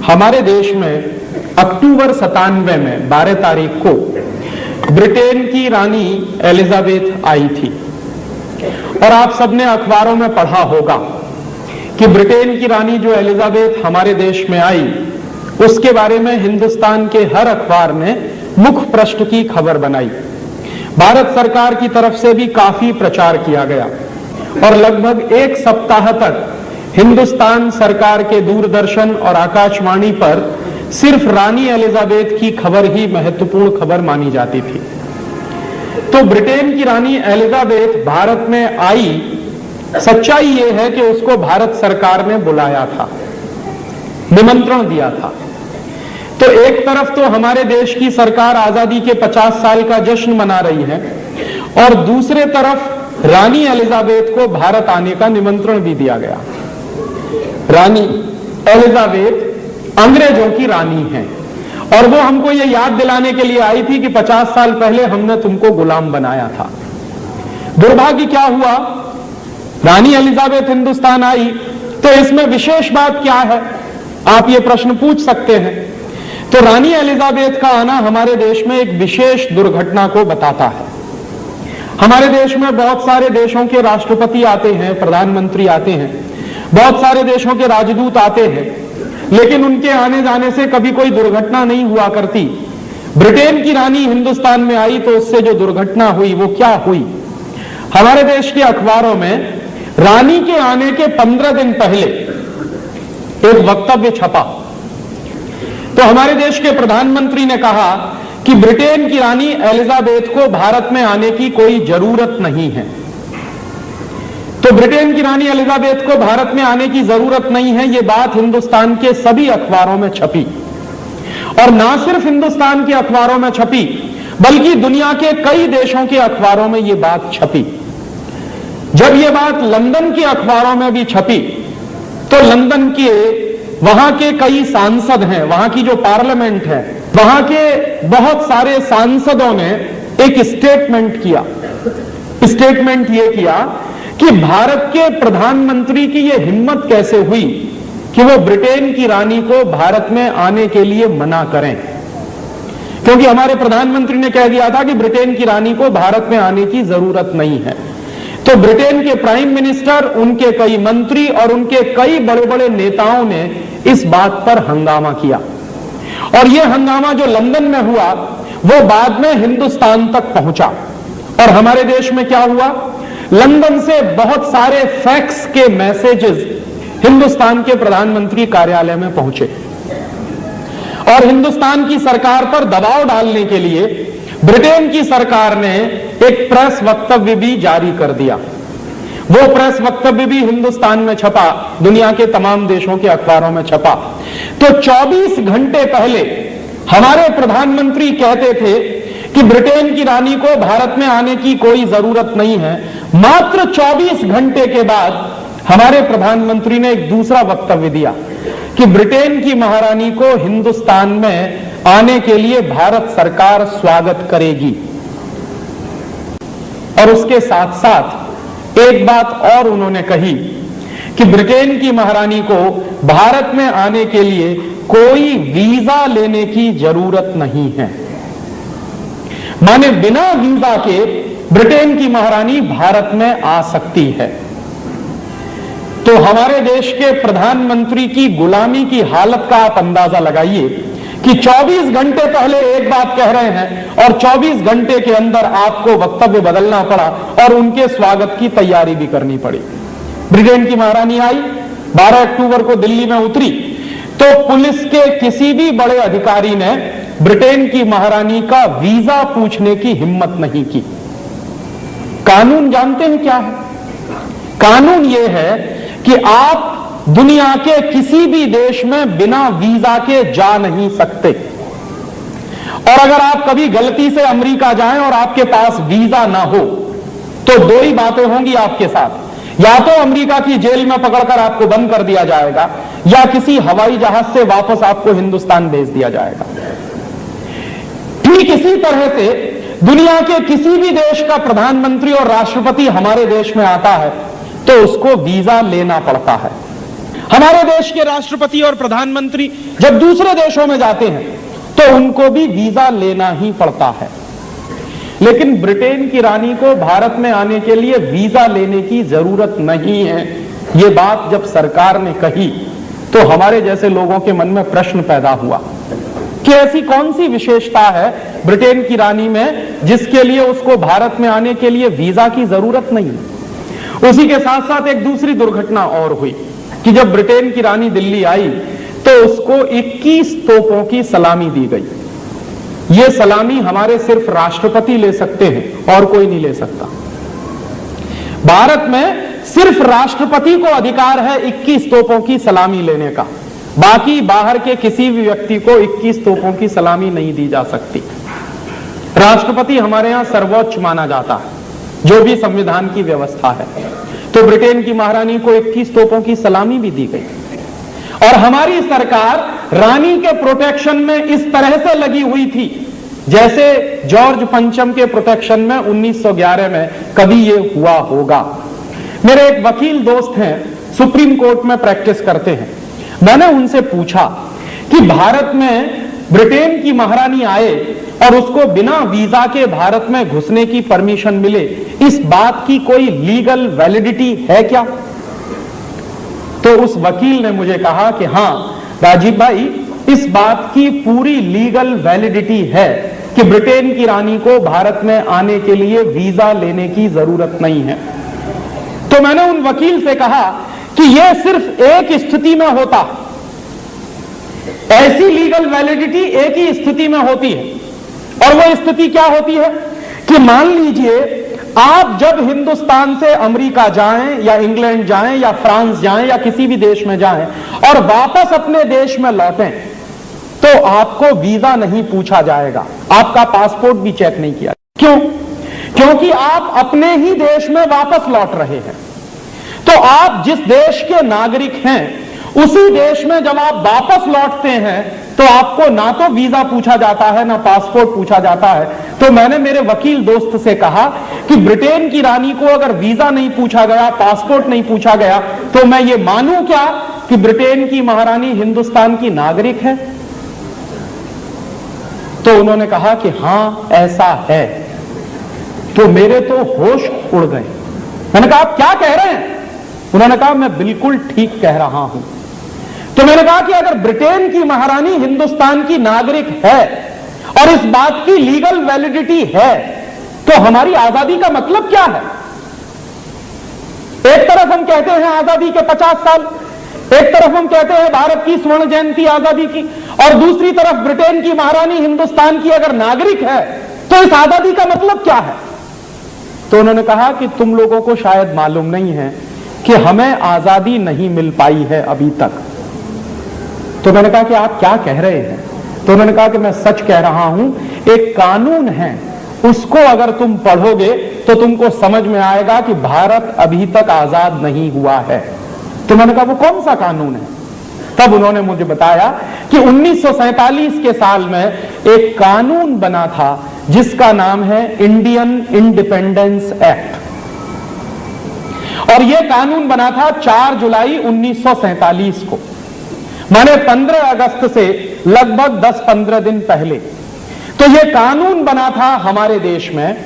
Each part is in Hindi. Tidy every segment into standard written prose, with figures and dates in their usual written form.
हमारे देश में अक्टूबर 97 में 12 तारीख को ब्रिटेन की रानी एलिजाबेथ आई थी और आप सबने अखबारों में पढ़ा होगा कि ब्रिटेन की रानी जो एलिजाबेथ हमारे देश में आई उसके बारे में हिंदुस्तान के हर अखबार ने मुख्य पृष्ठ की खबर बनाई। भारत सरकार की तरफ से भी काफी प्रचार किया गया और लगभग एक सप्ताह तक हिंदुस्तान सरकार के दूरदर्शन और आकाशवाणी पर सिर्फ रानी एलिजाबेथ की खबर ही महत्वपूर्ण खबर मानी जाती थी। तो ब्रिटेन की रानी एलिजाबेथ भारत में आई, सच्चाई यह है कि उसको भारत सरकार ने बुलाया था, निमंत्रण दिया था। तो एक तरफ तो हमारे देश की सरकार आजादी के 50 साल का जश्न मना रही है और दूसरे तरफ रानी एलिजाबेथ को भारत आने का निमंत्रण भी दिया गया। रानी एलिजाबेथ अंग्रेजों की रानी है और वो हमको ये याद दिलाने के लिए आई थी कि 50 साल पहले हमने तुमको गुलाम बनाया था। दुर्भाग्य क्या हुआ, रानी एलिजाबेथ हिंदुस्तान आई तो इसमें विशेष बात क्या है, आप ये प्रश्न पूछ सकते हैं। तो रानी एलिजाबेथ का आना हमारे देश में एक विशेष दुर्घटना को बताता है। हमारे देश में बहुत सारे देशों के राष्ट्रपति आते हैं, प्रधानमंत्री आते हैं, बहुत सारे देशों के राजदूत आते हैं, लेकिन उनके आने जाने से कभी कोई दुर्घटना नहीं हुआ करती। ब्रिटेन की रानी हिंदुस्तान में आई तो उससे जो दुर्घटना हुई वो क्या हुई। हमारे देश के अखबारों में रानी के आने के 15 दिन पहले एक वक्तव्य छपा। तो हमारे देश के प्रधानमंत्री ने कहा कि ब्रिटेन की रानी एलिजाबेथ को भारत में आने की कोई जरूरत नहीं है। तो ब्रिटेन की रानी एलिजाबेथ को भारत में आने की जरूरत नहीं है, यह बात हिंदुस्तान के सभी अखबारों में छपी और ना सिर्फ हिंदुस्तान के अखबारों में छपी बल्कि दुनिया के कई देशों के अखबारों में यह बात छपी। जब यह बात लंदन के अखबारों में भी छपी तो लंदन के वहां के कई सांसद हैं, वहां की जो पार्लियामेंट है, वहां के बहुत सारे सांसदों ने एक स्टेटमेंट किया। स्टेटमेंट यह किया कि भारत के प्रधानमंत्री की यह हिम्मत कैसे हुई कि वो ब्रिटेन की रानी को भारत में आने के लिए मना करें, क्योंकि हमारे प्रधानमंत्री ने कह दिया था कि ब्रिटेन की रानी को भारत में आने की जरूरत नहीं है। तो ब्रिटेन के प्राइम मिनिस्टर, उनके कई मंत्री और उनके कई बड़े बड़े नेताओं ने इस बात पर हंगामा किया और यह हंगामा जो लंदन में हुआ वो बाद में हिंदुस्तान तक पहुंचा। और हमारे देश में क्या हुआ, लंदन से बहुत सारे फैक्स के मैसेजेस हिंदुस्तान के प्रधानमंत्री कार्यालय में पहुंचे और हिंदुस्तान की सरकार पर दबाव डालने के लिए ब्रिटेन की सरकार ने एक प्रेस वक्तव्य भी जारी कर दिया। वो प्रेस वक्तव्य भी हिंदुस्तान में छपा, दुनिया के तमाम देशों के अखबारों में छपा। तो 24 घंटे पहले हमारे प्रधानमंत्री कहते थे कि ब्रिटेन की रानी को भारत में आने की कोई जरूरत नहीं है। मात्र 24 घंटे के बाद हमारे प्रधानमंत्री ने एक दूसरा वक्तव्य दिया कि ब्रिटेन की महारानी को हिंदुस्तान में आने के लिए भारत सरकार स्वागत करेगी। और उसके साथ साथ एक बात और उन्होंने कही कि ब्रिटेन की महारानी को भारत में आने के लिए कोई वीजा लेने की जरूरत नहीं है, माने बिना वीजा के ब्रिटेन की महारानी भारत में आ सकती है। तो हमारे देश के प्रधानमंत्री की गुलामी की हालत का आप अंदाजा लगाइए कि 24 घंटे पहले एक बात कह रहे हैं और 24 घंटे के अंदर आपको वक्तव्य बदलना पड़ा और उनके स्वागत की तैयारी भी करनी पड़ी। ब्रिटेन की महारानी आई, 12 अक्टूबर को दिल्ली में उतरी तो पुलिस के किसी भी बड़े अधिकारी ने ब्रिटेन की महारानी का वीजा पूछने की हिम्मत नहीं की। कानून जानते हैं क्या है? कानून यह है कि आप दुनिया के किसी भी देश में बिना वीजा के जा नहीं सकते और अगर आप कभी गलती से अमेरिका जाएं और आपके पास वीजा ना हो तो दो ही बातें होंगी आपके साथ, या तो अमेरिका की जेल में पकड़कर आपको बंद कर दिया जाएगा या किसी हवाई जहाज से वापस आपको हिंदुस्तान भेज दिया जाएगा। ठीक इसी तरह से दुनिया के किसी भी देश का प्रधानमंत्री और राष्ट्रपति हमारे देश में आता है तो उसको वीजा लेना पड़ता है। हमारे देश के राष्ट्रपति और प्रधानमंत्री जब दूसरे देशों में जाते हैं तो उनको भी वीजा लेना ही पड़ता है, लेकिन ब्रिटेन की रानी को भारत में आने के लिए वीजा लेने की जरूरत नहीं है। यह बात जब सरकार ने कही तो हमारे जैसे लोगों के मन में प्रश्न पैदा हुआ कि ऐसी कौन सी विशेषता है ब्रिटेन की रानी में जिसके लिए उसको भारत में आने के लिए वीजा की जरूरत नहीं। उसी के साथ साथ एक दूसरी दुर्घटना और हुई कि जब ब्रिटेन की रानी दिल्ली आई तो उसको 21 तोपों की सलामी दी गई। यह सलामी हमारे सिर्फ राष्ट्रपति ले सकते हैं और कोई नहीं ले सकता। भारत में सिर्फ राष्ट्रपति को अधिकार है 21 तोपों की सलामी लेने का, बाकी बाहर के किसी भी व्यक्ति को 21 तोपों की सलामी नहीं दी जा सकती। राष्ट्रपति हमारे यहां सर्वोच्च माना जाता है, जो भी संविधान की व्यवस्था है। तो ब्रिटेन की महारानी को 21 तोपों की सलामी भी दी गई और हमारी सरकार रानी के प्रोटेक्शन में इस तरह से लगी हुई थी जैसे जॉर्ज पंचम के प्रोटेक्शन में 1911 में कभी यह हुआ होगा। मेरे एक वकील दोस्त हैं, सुप्रीम कोर्ट में प्रैक्टिस करते हैं। मैंने उनसे पूछा कि भारत में ब्रिटेन की महारानी आए और उसको बिना वीजा के भारत में घुसने की परमिशन मिले, इस बात की कोई लीगल वैलिडिटी है क्या? तो उस वकील ने मुझे कहा कि हां राजीव भाई, इस बात की पूरी लीगल वैलिडिटी है कि ब्रिटेन की रानी को भारत में आने के लिए वीजा लेने की जरूरत नहीं है। तो मैंने उन वकील से कहा कि यह सिर्फ एक स्थिति में होता, ऐसी लीगल वैलिडिटी एक ही स्थिति में होती है, और वह स्थिति क्या होती है कि मान लीजिए आप जब हिंदुस्तान से अमेरिका जाएं या इंग्लैंड जाएं या फ्रांस जाएं या किसी भी देश में जाएं और वापस अपने देश में लौटें तो आपको वीजा नहीं पूछा जाएगा, आपका पासपोर्ट भी चेक नहीं किया। क्यों? क्योंकि आप अपने ही देश में वापस लौट रहे हैं। तो आप जिस देश के नागरिक हैं उसी देश में जब आप वापस लौटते हैं तो आपको ना तो वीजा पूछा जाता है ना पासपोर्ट पूछा जाता है। तो मैंने मेरे वकील दोस्त से कहा कि ब्रिटेन की रानी को अगर वीजा नहीं पूछा गया, पासपोर्ट नहीं पूछा गया, तो मैं ये मानूं क्या कि ब्रिटेन की महारानी हिंदुस्तान की नागरिक है? तो उन्होंने कहा कि हां ऐसा है। तो मेरे तो होश उड़ गए। मैंने कहा आप क्या कह रहे हैं? उन्होंने कहा मैं बिल्कुल ठीक कह रहा हूं। तो मैंने कहा कि अगर ब्रिटेन की महारानी हिंदुस्तान की नागरिक है और इस बात की लीगल वैलिडिटी है तो हमारी आजादी का मतलब क्या है? एक तरफ हम कहते हैं आजादी के 50 साल, एक तरफ हम कहते हैं भारत की स्वर्ण जयंती आजादी की, और दूसरी तरफ ब्रिटेन की महारानी हिंदुस्तान की अगर नागरिक है तो इस आजादी का मतलब क्या है? तो उन्होंने कहा कि तुम लोगों को शायद मालूम नहीं है कि हमें आजादी नहीं मिल पाई है अभी तक। तो मैंने कहा कि आप क्या कह रहे हैं? तो उन्होंने कहा कि मैं सच कह रहा हूं, एक कानून है, उसको अगर तुम पढ़ोगे तो तुमको समझ में आएगा कि भारत अभी तक आजाद नहीं हुआ है। तो मैंने कहा वो कौन सा कानून है? तब उन्होंने मुझे बताया कि 1947 के साल में एक कानून बना था जिसका नाम है इंडियन इंडिपेंडेंस एक्ट, और यह कानून बना था 4 जुलाई 1947 को, माने 15 अगस्त से लगभग 10-15 दिन पहले। तो यह कानून बना था हमारे देश में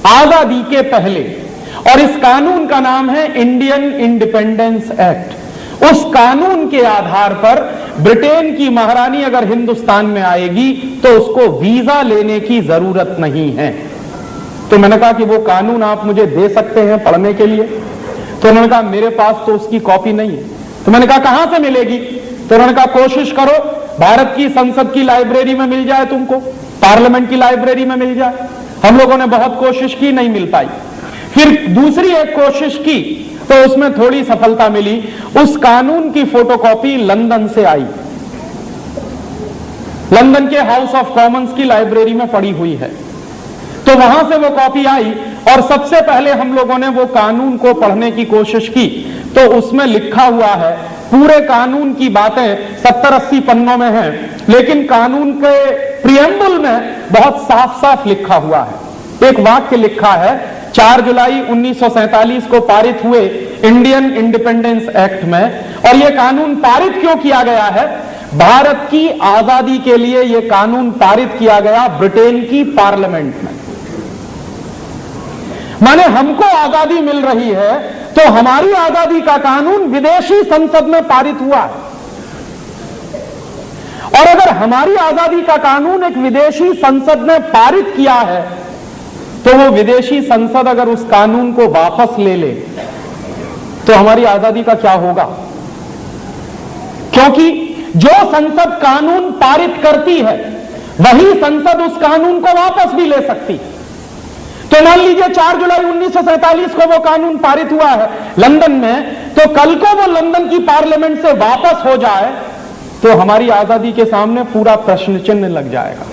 आजादी के पहले, और इस कानून का नाम है इंडियन इंडिपेंडेंस एक्ट। उस कानून के आधार पर ब्रिटेन की महारानी अगर हिंदुस्तान में आएगी तो उसको वीजा लेने की जरूरत नहीं है। तो मैंने कहा कि वो कानून आप मुझे दे सकते हैं पढ़ने के लिए? तो उन्होंने कहा मेरे पास तो उसकी कॉपी नहीं है। तो मैंने कहा कहां से मिलेगी? तो उन्होंने कहा कोशिश करो भारत की संसद की लाइब्रेरी में मिल जाए, तुमको पार्लियामेंट की लाइब्रेरी में मिल जाए। हम लोगों ने बहुत कोशिश की, नहीं मिल पाई। फिर दूसरी एक कोशिश की तो उसमें थोड़ी सफलता मिली। उस कानून की फोटोकॉपी लंदन से आई, लंदन के हाउस ऑफ कॉमन्स की लाइब्रेरी में पड़ी हुई है। तो वहां से वो कॉपी आई और सबसे पहले हम लोगों ने वो कानून को पढ़ने की कोशिश की। तो उसमें लिखा हुआ है, पूरे कानून की बातें 70-80 पन्नों में हैं, लेकिन कानून के प्रियम्बल में बहुत साफ साफ लिखा हुआ है। एक वाक्य लिखा है 4 जुलाई 1947 को पारित हुए इंडियन इंडिपेंडेंस एक्ट में। और यह कानून पारित क्यों किया गया है? भारत की आजादी के लिए यह कानून पारित किया गया ब्रिटेन की पार्लियामेंट में। माने हमको आजादी मिल रही है तो हमारी आजादी का कानून विदेशी संसद में पारित हुआ है। और अगर हमारी आजादी का कानून एक विदेशी संसद ने पारित किया है तो वो विदेशी संसद अगर उस कानून को वापस ले ले तो हमारी आजादी का क्या होगा? क्योंकि जो संसद कानून पारित करती है वही संसद उस कानून को वापस भी ले सकती। तो मान लीजिए 4 जुलाई 1947 को वो कानून पारित हुआ है लंदन में, तो कल को वो लंदन की पार्लियामेंट से वापस हो जाए तो हमारी आजादी के सामने पूरा प्रश्न चिन्ह लग जाएगा।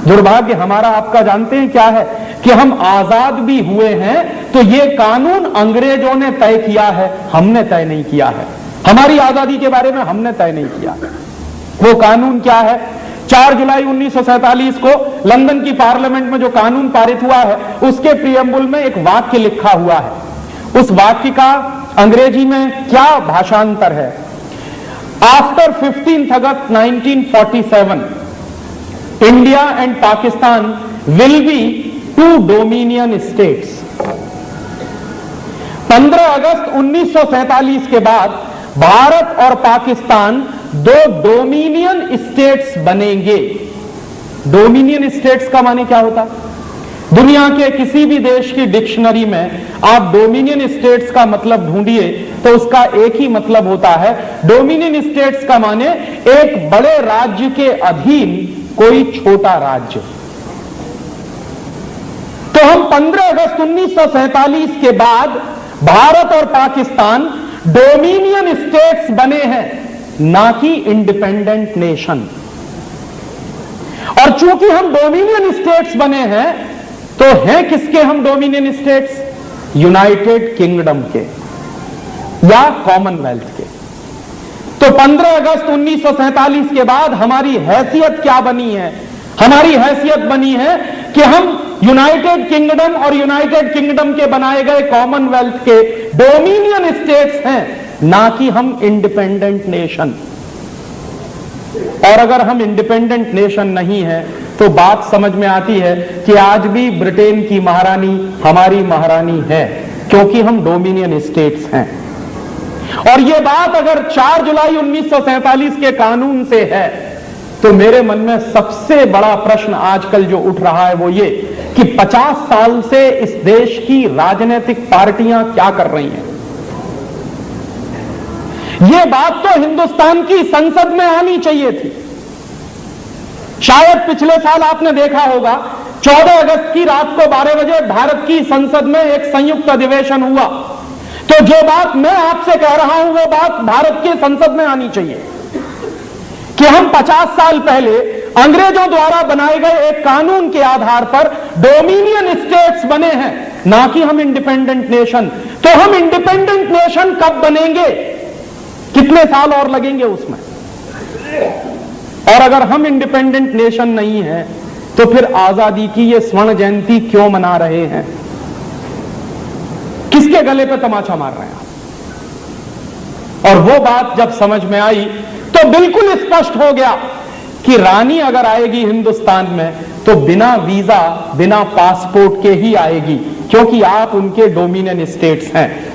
दुर्भाग्य हमारा आपका जानते हैं क्या है कि हम आजाद भी हुए हैं तो ये कानून अंग्रेजों ने तय किया है, हमने तय नहीं किया है। हमारी आजादी के बारे में हमने तय नहीं किया है। वो कानून क्या है? 4 जुलाई 1947 को लंदन की पार्लियामेंट में जो कानून पारित हुआ है उसके प्रियम्बुल में एक वाक्य लिखा हुआ है। उस वाक्य का अंग्रेजी में क्या भाषांतर है? After 15th August 1947 India and Pakistan will be 2 dominion states. 15 अगस्त 1947 के बाद भारत और पाकिस्तान 2 डोमिनियन स्टेट्स बनेंगे। डोमिनियन स्टेट्स का माने क्या होता? दुनिया के किसी भी देश की डिक्शनरी में आप डोमिनियन स्टेट्स का मतलब ढूंढिए तो उसका एक ही मतलब होता है। डोमिनियन स्टेट्स का माने एक बड़े राज्य के अधीन कोई छोटा राज्य। तो हम 15 अगस्त 1947 के बाद भारत और पाकिस्तान डोमिनियन स्टेट्स बने हैं, ना कि इंडिपेंडेंट नेशन। और चूंकि हम डोमिनियन स्टेट्स बने हैं तो हैं किसके हम डोमिनियन स्टेट्स? यूनाइटेड किंगडम के या कॉमनवेल्थ के। तो 15 अगस्त 1947 के बाद हमारी हैसियत क्या बनी है? हमारी हैसियत बनी है कि हम यूनाइटेड किंगडम और यूनाइटेड किंगडम के बनाए गए कॉमनवेल्थ के डोमिनियन स्टेट्स हैं, ना कि हम इंडिपेंडेंट नेशन। और अगर हम इंडिपेंडेंट नेशन नहीं है तो बात समझ में आती है कि आज भी ब्रिटेन की महारानी हमारी महारानी है, क्योंकि हम डोमिनियन स्टेट्स हैं। और यह बात अगर 4 जुलाई 1947 के कानून से है तो मेरे मन में सबसे बड़ा प्रश्न आजकल जो उठ रहा है वो ये कि 50 साल से इस देश की राजनीतिक पार्टियां क्या कर रही हैं। यह बात तो हिंदुस्तान की संसद में आनी चाहिए थी। शायद पिछले साल आपने देखा होगा 14 अगस्त की रात को 12 बजे भारत की संसद में एक संयुक्त अधिवेशन हुआ। तो जो बात मैं आपसे कह रहा हूं वो बात भारत की संसद में आनी चाहिए कि हम 50 साल पहले अंग्रेजों द्वारा बनाए गए एक कानून के आधार पर डोमिनियन स्टेट्स बने हैं, ना कि हम इंडिपेंडेंट नेशन। तो हम इंडिपेंडेंट नेशन कब बनेंगे? कितने साल और लगेंगे उसमें? और अगर हम इंडिपेंडेंट नेशन नहीं है तो फिर आजादी की ये स्वर्ण जयंती क्यों मना रहे हैं? किसके गले पे तमाचा मार रहे हैं? और वो बात जब समझ में आई तो बिल्कुल स्पष्ट हो गया कि रानी अगर आएगी हिंदुस्तान में तो बिना वीजा बिना पासपोर्ट के ही आएगी, क्योंकि आप उनके डोमिनियन स्टेट्स हैं।